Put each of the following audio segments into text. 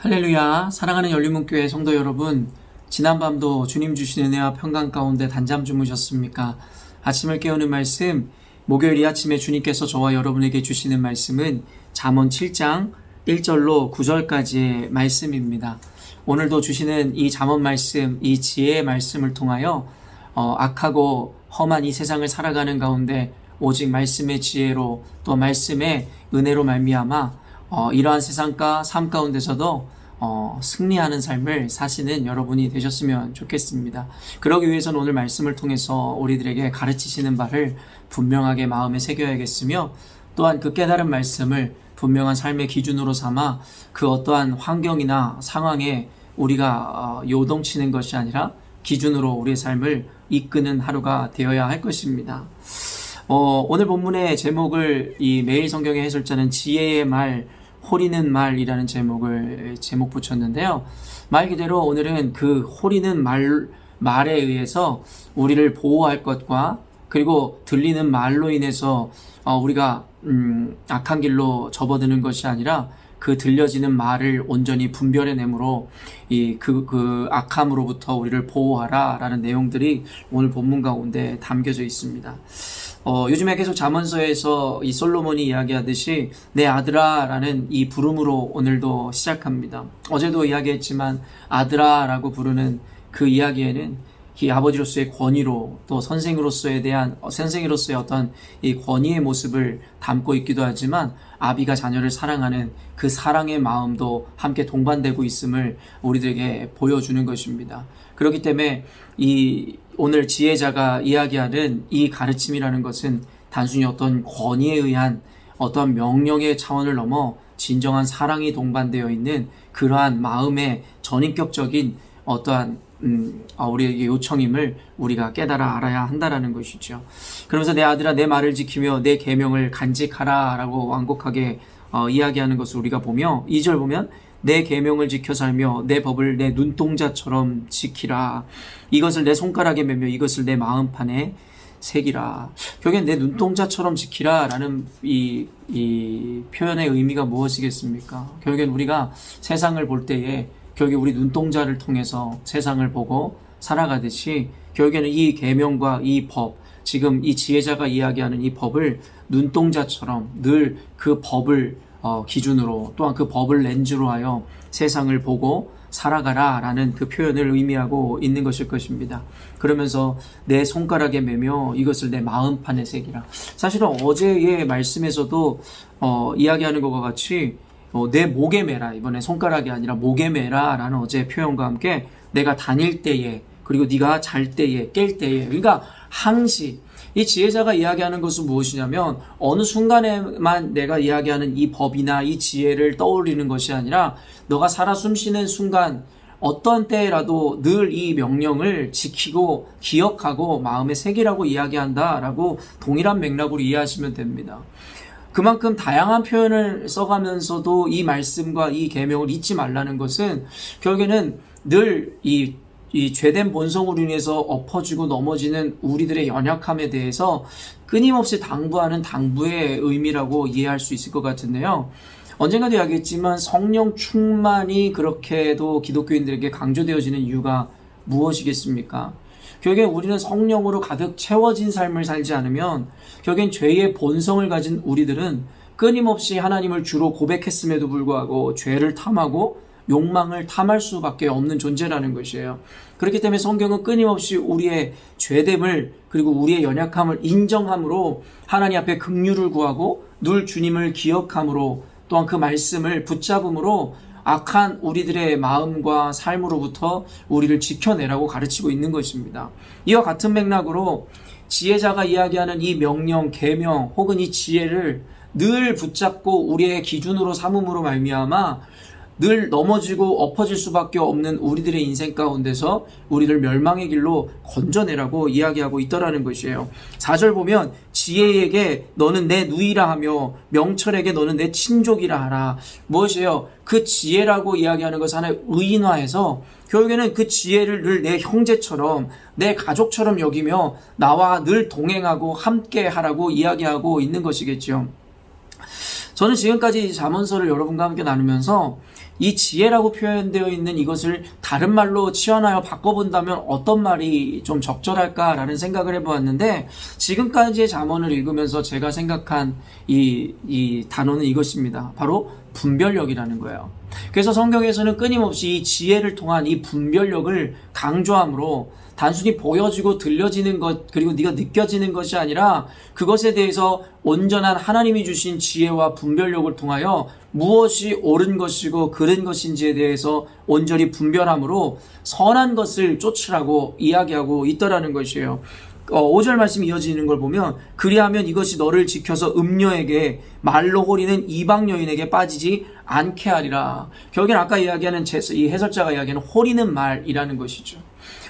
할렐루야. 사랑하는 열린문교회 성도 여러분, 지난밤도 주님 주신 은혜와 평강 가운데 단잠 주무셨습니까? 아침을 깨우는 말씀, 목요일 이 아침에 주님께서 저와 여러분에게 주시는 말씀은 잠언 7장 1절로 9절까지의 말씀입니다. 오늘도 주시는 이 잠언 말씀, 이 지혜의 말씀을 통하여 악하고 험한 이 세상을 살아가는 가운데 오직 말씀의 지혜로 또 말씀의 은혜로 말미암아 이러한 세상과 삶 가운데서도 승리하는 삶을 사시는 여러분이 되셨으면 좋겠습니다. 그러기 위해서는 오늘 말씀을 통해서 우리들에게 가르치시는 바를 분명하게 마음에 새겨야겠으며, 또한 그 깨달은 말씀을 분명한 삶의 기준으로 삼아 그 어떠한 환경이나 상황에 우리가 요동치는 것이 아니라 기준으로 우리의 삶을 이끄는 하루가 되어야 할 것입니다. 오늘 본문의 제목을 이 매일 성경의 해설자는 지혜의 말, 호리는 말이라는 제목 붙였는데요. 말 그대로 오늘은 그 호리는 말에 의해서 우리를 보호할 것과, 그리고 들리는 말로 인해서 우리가 악한 길로 접어드는 것이 아니라 그 들려지는 말을 온전히 분별해내므로 그 악함으로부터 우리를 보호하라 라는 내용들이 오늘 본문 가운데 담겨져 있습니다. 요즘에 계속 잠언서에서 이 솔로몬이 이야기하듯이 내 아들아 라는 이 부름으로 오늘도 시작합니다. 어제도 이야기했지만 아들아 라고 부르는 그 이야기에는 이 아버지로서의 권위로, 또 선생으로서의 어떤 이 권위의 모습을 담고 있기도 하지만, 아비가 자녀를 사랑하는 그 사랑의 마음도 함께 동반되고 있음을 우리들에게 보여주는 것입니다. 그렇기 때문에 오늘 지혜자가 이야기하는 이 가르침이라는 것은 단순히 어떤 권위에 의한 어떤 명령의 차원을 넘어 진정한 사랑이 동반되어 있는 그러한 마음의 전인격적인 어떠한 우리에게 요청임을 우리가 깨달아 알아야 한다라는 것이죠. 그러면서 내 아들아 내 말을 지키며 내 계명을 간직하라 라고 완곡하게 이야기하는 것을 우리가 보며, 2절 보면 내 계명을 지켜 살며 내 법을 내 눈동자처럼 지키라. 이것을 내 손가락에 매며 이것을 내 마음판에 새기라. 결국엔 내 눈동자처럼 지키라 라는 이 표현의 의미가 무엇이겠습니까? 결국엔 우리가 세상을 볼 때에 결국에 우리 눈동자를 통해서 세상을 보고 살아가듯이, 결국에는 이 계명과 이 법, 지금 이 지혜자가 이야기하는 이 법을 눈동자처럼 늘 그 법을 기준으로, 또한 그 법을 렌즈로 하여 세상을 보고 살아가라 라는 그 표현을 의미하고 있는 것일 것입니다. 그러면서 내 손가락에 매며 이것을 내 마음판에 새기라. 사실은 어제의 말씀에서도 이야기하는 것과 같이 내 목에 매라, 이번에 손가락이 아니라 목에 매라 라는 어제의 표현과 함께 내가 다닐 때에, 그리고 네가 잘 때에, 깰 때에, 그러니까 항시 이 지혜자가 이야기하는 것은 무엇이냐면, 어느 순간에만 내가 이야기하는 이 법이나 이 지혜를 떠올리는 것이 아니라 너가 살아 숨쉬는 순간 어떤 때라도 늘 이 명령을 지키고 기억하고 마음에 새기라고 이야기한다라고 동일한 맥락으로 이해하시면 됩니다. 그만큼 다양한 표현을 써가면서도 이 말씀과 이 계명을 잊지 말라는 것은, 결국에는 늘 이 죄된 본성으로 인해서 엎어지고 넘어지는 우리들의 연약함에 대해서 끊임없이 당부하는 당부의 의미라고 이해할 수 있을 것 같은데요. 언젠가도 이야기했지만 성령 충만이 그렇게도 기독교인들에게 강조되어지는 이유가 무엇이겠습니까? 결국엔 우리는 성령으로 가득 채워진 삶을 살지 않으면, 결국엔 죄의 본성을 가진 우리들은 끊임없이 하나님을 주로 고백했음에도 불구하고 죄를 탐하고 욕망을 탐할 수밖에 없는 존재라는 것이에요. 그렇기 때문에 성경은 끊임없이 우리의 죄됨을, 그리고 우리의 연약함을 인정함으로 하나님 앞에 긍휼을 구하고 늘 주님을 기억함으로, 또한 그 말씀을 붙잡음으로 악한 우리들의 마음과 삶으로부터 우리를 지켜내라고 가르치고 있는 것입니다. 이와 같은 맥락으로 지혜자가 이야기하는 이 명령, 계명 혹은 이 지혜를 늘 붙잡고 우리의 기준으로 삼음으로 말미암아 늘 넘어지고 엎어질 수밖에 없는 우리들의 인생 가운데서 우리를 멸망의 길로 건져내라고 이야기하고 있더라는 것이에요. 4절 보면 지혜에게 너는 내 누이라 하며 명철에게 너는 내 친족이라 하라. 무엇이에요? 그 지혜라고 이야기하는 것을 하나의 의인화해서 결국에는 그 지혜를 늘 내 형제처럼, 내 가족처럼 여기며 나와 늘 동행하고 함께 하라고 이야기하고 있는 것이겠죠. 저는 지금까지 잠언서를 여러분과 함께 나누면서 이 지혜라고 표현되어 있는 이것을 다른 말로 치환하여 바꿔본다면 어떤 말이 좀 적절할까라는 생각을 해보았는데, 지금까지의 잠언을 읽으면서 제가 생각한 이 단어는 이것입니다. 바로 분별력이라는 거예요. 그래서 성경에서는 끊임없이 이 지혜를 통한 이 분별력을 강조함으로, 단순히 보여지고 들려지는 것, 그리고 네가 느껴지는 것이 아니라 그것에 대해서 온전한 하나님이 주신 지혜와 분별력을 통하여 무엇이 옳은 것이고 그른 것인지에 대해서 온전히 분별함으로 선한 것을 쫓으라고 이야기하고 있더라는 것이에요. 5절 말씀이 이어지는 걸 보면, 그리하면 이것이 너를 지켜서 음녀에게 말로 호리는 이방 여인에게 빠지지 않게 하리라. 결국엔 아까 이야기하는 이 해설자가 이야기하는 호리는 말이라는 것이죠.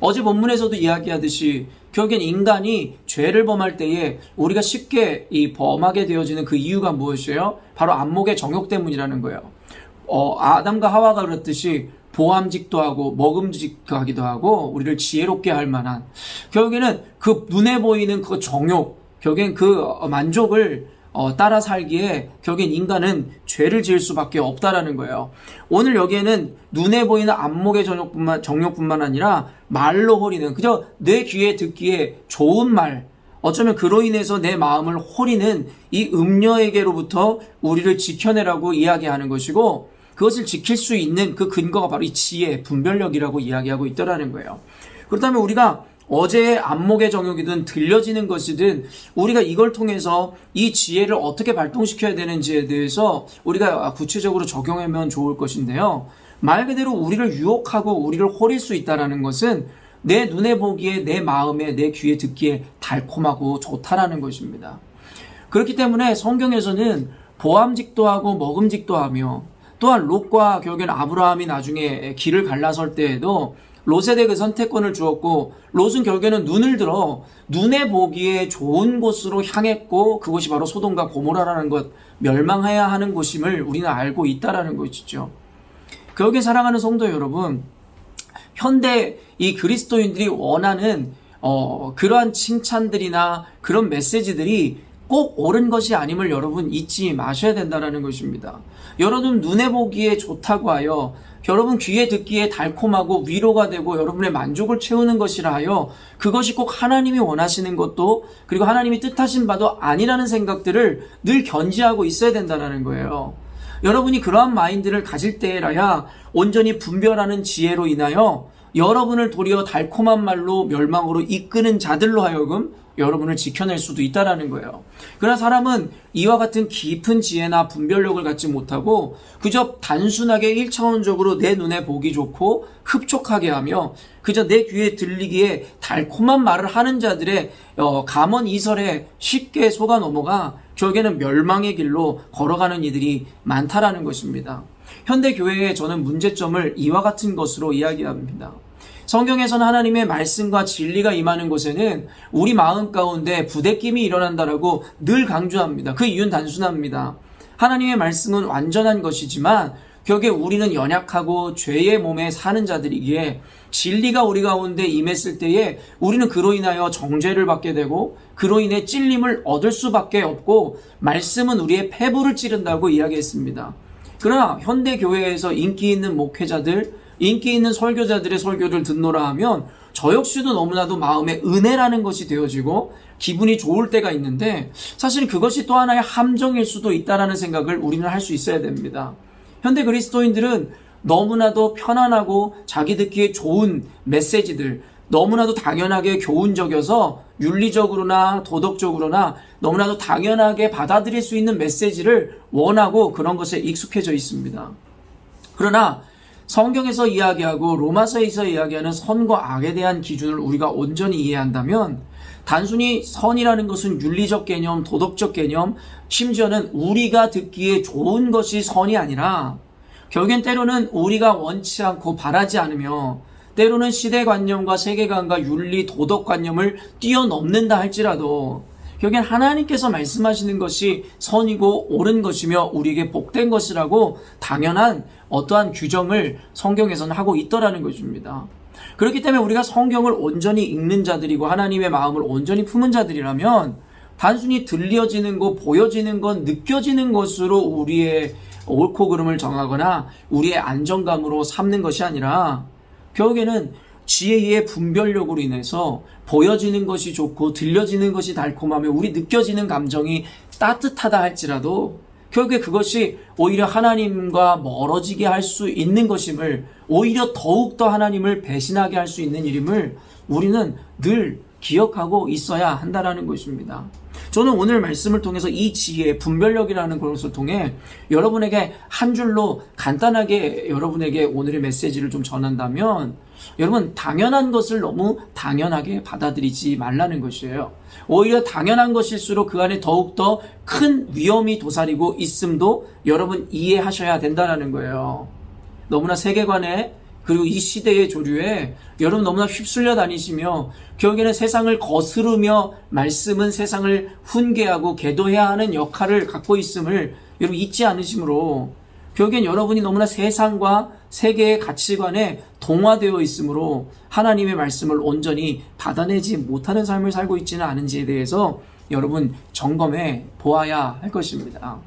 어제 본문에서도 이야기하듯이 결국엔 인간이 죄를 범할 때에 우리가 쉽게 범하게 되어지는 그 이유가 무엇이에요? 바로 안목의 정욕 때문이라는 거예요. 아담과 하와가 그랬듯이 보암직도 하고 먹음직도 하기도 하고 우리를 지혜롭게 할 만한, 결국에는 그 눈에 보이는 그 정욕, 결국엔 그 만족을 따라 살기에 결국엔 인간은 죄를 지을 수밖에 없다라는 거예요. 오늘 여기에는 눈에 보이는 안목의 정욕뿐만 아니라 말로 호리는, 그저 내 귀에 듣기에 좋은 말, 어쩌면 그로 인해서 내 마음을 호리는 이 음녀에게로부터 우리를 지켜내라고 이야기하는 것이고, 그것을 지킬 수 있는 그 근거가 바로 이 지혜, 분별력이라고 이야기하고 있더라는 거예요. 그렇다면 우리가 어제의 안목의 정욕이든 들려지는 것이든 우리가 이걸 통해서 이 지혜를 어떻게 발동시켜야 되는지에 대해서 우리가 구체적으로 적용하면 좋을 것인데요. 말 그대로 우리를 유혹하고 우리를 호릴 수 있다는 것은 내 눈에 보기에, 내 마음에, 내 귀에 듣기에 달콤하고 좋다라는 것입니다. 그렇기 때문에 성경에서는 보암직도 하고 먹음직도 하며, 또한 롯과 결국엔 아브라함이 나중에 길을 갈라설 때에도 롯에 그 선택권을 주었고, 롯은 결국에는 눈을 들어 눈에 보기에 좋은 곳으로 향했고, 그것이 바로 소돔과 고모라라는 것, 멸망해야 하는 곳임을 우리는 알고 있다라는 것이죠. 결국에 사랑하는 성도 여러분, 현대 이 그리스도인들이 원하는 그러한 칭찬들이나 그런 메시지들이 꼭 옳은 것이 아님을 여러분 잊지 마셔야 된다는 것입니다. 여러분 눈에 보기에 좋다고 하여, 여러분 귀에 듣기에 달콤하고 위로가 되고 여러분의 만족을 채우는 것이라 하여 그것이 꼭 하나님이 원하시는 것도, 그리고 하나님이 뜻하신 바도 아니라는 생각들을 늘 견지하고 있어야 된다는 거예요. 여러분이 그러한 마인드를 가질 때라야 온전히 분별하는 지혜로 인하여 여러분을 도리어 달콤한 말로 멸망으로 이끄는 자들로 하여금 여러분을 지켜낼 수도 있다라는 거예요. 그러나 사람은 이와 같은 깊은 지혜나 분별력을 갖지 못하고 그저 단순하게 1차원적으로 내 눈에 보기 좋고 흡족하게 하며 그저 내 귀에 들리기에 달콤한 말을 하는 자들의 감언 이설에 쉽게 속아 넘어가 결국에는 멸망의 길로 걸어가는 이들이 많다라는 것입니다. 현대 교회의 저는 문제점을 이와 같은 것으로 이야기합니다. 성경에서는 하나님의 말씀과 진리가 임하는 곳에는 우리 마음 가운데 부대낌이 일어난다라고 늘 강조합니다. 그 이유는 단순합니다. 하나님의 말씀은 완전한 것이지만 결국에 우리는 연약하고 죄의 몸에 사는 자들이기에 진리가 우리 가운데 임했을 때에 우리는 그로 인하여 정죄를 받게 되고 그로 인해 찔림을 얻을 수밖에 없고 말씀은 우리의 폐부를 찌른다고 이야기했습니다. 그러나 현대 교회에서 인기 있는 목회자들, 인기 있는 설교자들의 설교를 듣노라 하면 저 역시도 너무나도 마음에 은혜라는 것이 되어지고 기분이 좋을 때가 있는데, 사실 그것이 또 하나의 함정일 수도 있다는 생각을 우리는 할 수 있어야 됩니다. 현대 그리스도인들은 너무나도 편안하고 자기 듣기에 좋은 메시지들, 너무나도 당연하게 교훈적여서 윤리적으로나 도덕적으로나 너무나도 당연하게 받아들일 수 있는 메시지를 원하고 그런 것에 익숙해져 있습니다. 그러나 성경에서 이야기하고 로마서에서 이야기하는 선과 악에 대한 기준을 우리가 온전히 이해한다면 단순히 선이라는 것은 윤리적 개념, 도덕적 개념, 심지어는 우리가 듣기에 좋은 것이 선이 아니라 결국엔 때로는 우리가 원치 않고 바라지 않으며 때로는 시대관념과 세계관과 윤리, 도덕관념을 뛰어넘는다 할지라도 결국엔 하나님께서 말씀하시는 것이 선이고 옳은 것이며 우리에게 복된 것이라고 당연한 어떠한 규정을 성경에서는 하고 있더라는 것입니다. 그렇기 때문에 우리가 성경을 온전히 읽는 자들이고 하나님의 마음을 온전히 품은 자들이라면 단순히 들려지는 것, 보여지는 것, 느껴지는 것으로 우리의 옳고 그름을 정하거나 우리의 안정감으로 삼는 것이 아니라 결국에는 지혜의 분별력으로 인해서 보여지는 것이 좋고 들려지는 것이 달콤하며 우리 느껴지는 감정이 따뜻하다 할지라도 결국에 그것이 오히려 하나님과 멀어지게 할 수 있는 것임을, 오히려 더욱더 하나님을 배신하게 할 수 있는 일임을 우리는 늘 기억하고 있어야 한다는 것입니다. 저는 오늘 말씀을 통해서 이 지혜, 분별력이라는 것을 통해 여러분에게 한 줄로 간단하게 여러분에게 오늘의 메시지를 좀 전한다면, 여러분, 당연한 것을 너무 당연하게 받아들이지 말라는 것이에요. 오히려 당연한 것일수록 그 안에 더욱더 큰 위험이 도사리고 있음도 여러분 이해하셔야 된다는 거예요. 너무나 세계관에, 그리고 이 시대의 조류에 여러분 너무나 휩쓸려 다니시며 결국에는 세상을 거스르며 말씀은 세상을 훈계하고 계도해야 하는 역할을 갖고 있음을 여러분 잊지 않으시므로, 결국엔 여러분이 너무나 세상과 세계의 가치관에 동화되어 있으므로 하나님의 말씀을 온전히 받아내지 못하는 삶을 살고 있지는 않은지에 대해서 여러분 점검해 보아야 할 것입니다.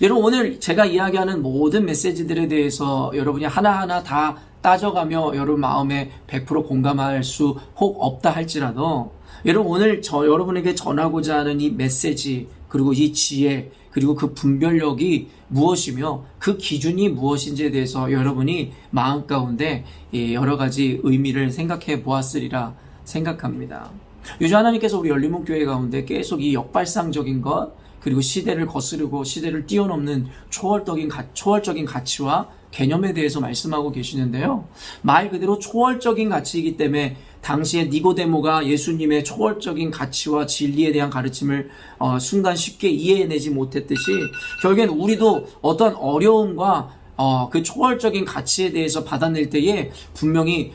여러분, 오늘 제가 이야기하는 모든 메시지들에 대해서 여러분이 하나하나 다 따져가며 여러분 마음에 100% 공감할 수 혹 없다 할지라도, 여러분 오늘 여러분에게 전하고자 하는 이 메시지, 그리고 이 지혜, 그리고 그 분별력이 무엇이며 그 기준이 무엇인지에 대해서 여러분이 마음 가운데 여러 가지 의미를 생각해 보았으리라 생각합니다. 요즘 하나님께서 우리 열린문교회 가운데 계속 이 역발상적인 것, 그리고 시대를 거스르고 시대를 뛰어넘는 초월적인 가치와 개념에 대해서 말씀하고 계시는데요. 말 그대로 초월적인 가치이기 때문에 당시에 니고데모가 예수님의 초월적인 가치와 진리에 대한 가르침을 순간 쉽게 이해해내지 못했듯이, 결국엔 우리도 어떤 어려움과 그 초월적인 가치에 대해서 받아낼 때에 분명히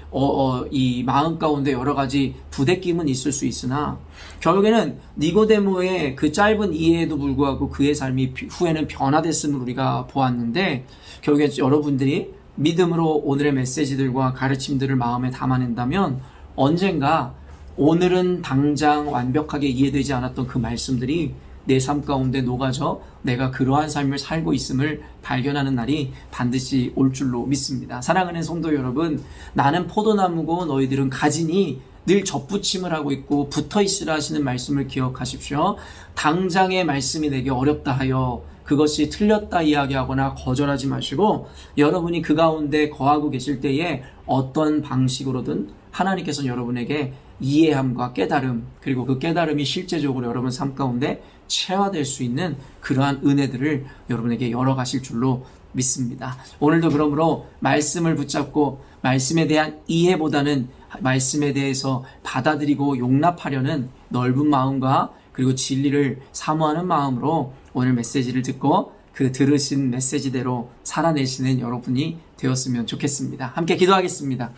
이 마음 가운데 여러 가지 부대낌은 있을 수 있으나, 결국에는 니고데모의 그 짧은 이해에도 불구하고 그의 삶이 후에는 변화됐음을 우리가 보았는데, 결국에 여러분들이 믿음으로 오늘의 메시지들과 가르침들을 마음에 담아낸다면 언젠가 오늘은 당장 완벽하게 이해되지 않았던 그 말씀들이 내 삶 가운데 녹아져 내가 그러한 삶을 살고 있음을 발견하는 날이 반드시 올 줄로 믿습니다. 사랑하는 성도 여러분, 나는 포도나무고 너희들은 가지니 늘 접붙임을 하고 있고 붙어있으라 하시는 말씀을 기억하십시오. 당장의 말씀이 내게 어렵다 하여 그것이 틀렸다 이야기하거나 거절하지 마시고, 여러분이 그 가운데 거하고 계실 때에 어떤 방식으로든 하나님께서는 여러분에게 이해함과 깨달음, 그리고 그 깨달음이 실제적으로 여러분 삶 가운데 체화될 수 있는 그러한 은혜들을 여러분에게 열어가실 줄로 믿습니다. 오늘도 그러므로 말씀을 붙잡고 말씀에 대한 이해보다는 말씀에 대해서 받아들이고 용납하려는 넓은 마음과 그리고 진리를 사모하는 마음으로 오늘 메시지를 듣고 그 들으신 메시지대로 살아내시는 여러분이 되었으면 좋겠습니다. 함께 기도하겠습니다.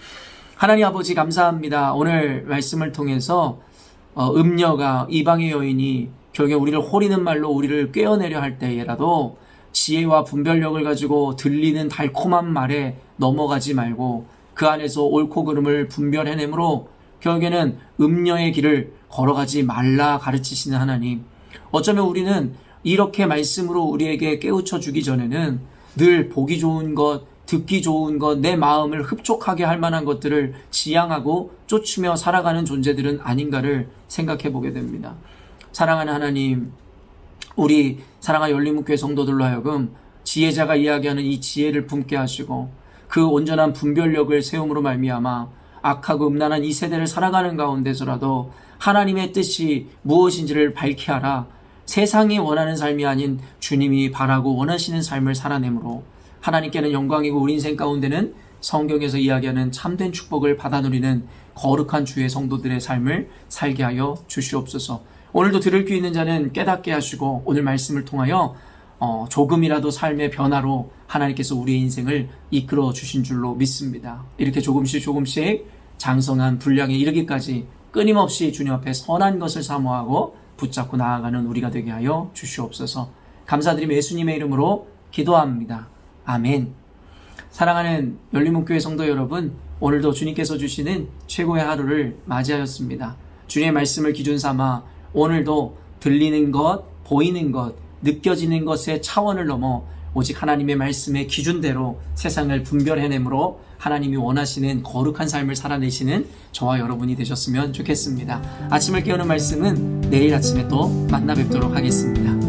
하나님 아버지, 감사합니다. 오늘 말씀을 통해서 음녀가, 이방의 여인이 결국에 우리를 호리는 말로 우리를 꿰어내려 할 때에라도 지혜와 분별력을 가지고 들리는 달콤한 말에 넘어가지 말고 그 안에서 옳고 그름을 분별해내므로 결국에는 음녀의 길을 걸어가지 말라 가르치시는 하나님, 어쩌면 우리는 이렇게 말씀으로 우리에게 깨우쳐 주기 전에는 늘 보기 좋은 것, 듣기 좋은 것, 내 마음을 흡족하게 할 만한 것들을 지향하고 쫓으며 살아가는 존재들은 아닌가를 생각해 보게 됩니다. 사랑하는 하나님, 우리 사랑하는 열린문교회 성도들로 하여금 지혜자가 이야기하는 이 지혜를 품게 하시고 그 온전한 분별력을 세움으로 말미암아 악하고 음란한 이 세대를 살아가는 가운데서라도 하나님의 뜻이 무엇인지를 밝게 하라, 세상이 원하는 삶이 아닌 주님이 바라고 원하시는 삶을 살아내므로 하나님께는 영광이고 우리 인생 가운데는 성경에서 이야기하는 참된 축복을 받아 누리는 거룩한 주의 성도들의 삶을 살게 하여 주시옵소서. 오늘도 들을 귀 있는 자는 깨닫게 하시고 오늘 말씀을 통하여 조금이라도 삶의 변화로 하나님께서 우리의 인생을 이끌어 주신 줄로 믿습니다. 이렇게 조금씩 장성한 분량에 이르기까지 끊임없이 주님 앞에 선한 것을 사모하고 붙잡고 나아가는 우리가 되게 하여 주시옵소서. 감사드리며 예수님의 이름으로 기도합니다. 아멘. 사랑하는 열린문교회 성도 여러분, 오늘도 주님께서 주시는 최고의 하루를 맞이하였습니다. 주님의 말씀을 기준 삼아 오늘도 들리는 것, 보이는 것, 느껴지는 것의 차원을 넘어 오직 하나님의 말씀의 기준대로 세상을 분별해내므로 하나님이 원하시는 거룩한 삶을 살아내시는 저와 여러분이 되셨으면 좋겠습니다. 아침을 깨우는 말씀은 내일 아침에 또 만나 뵙도록 하겠습니다.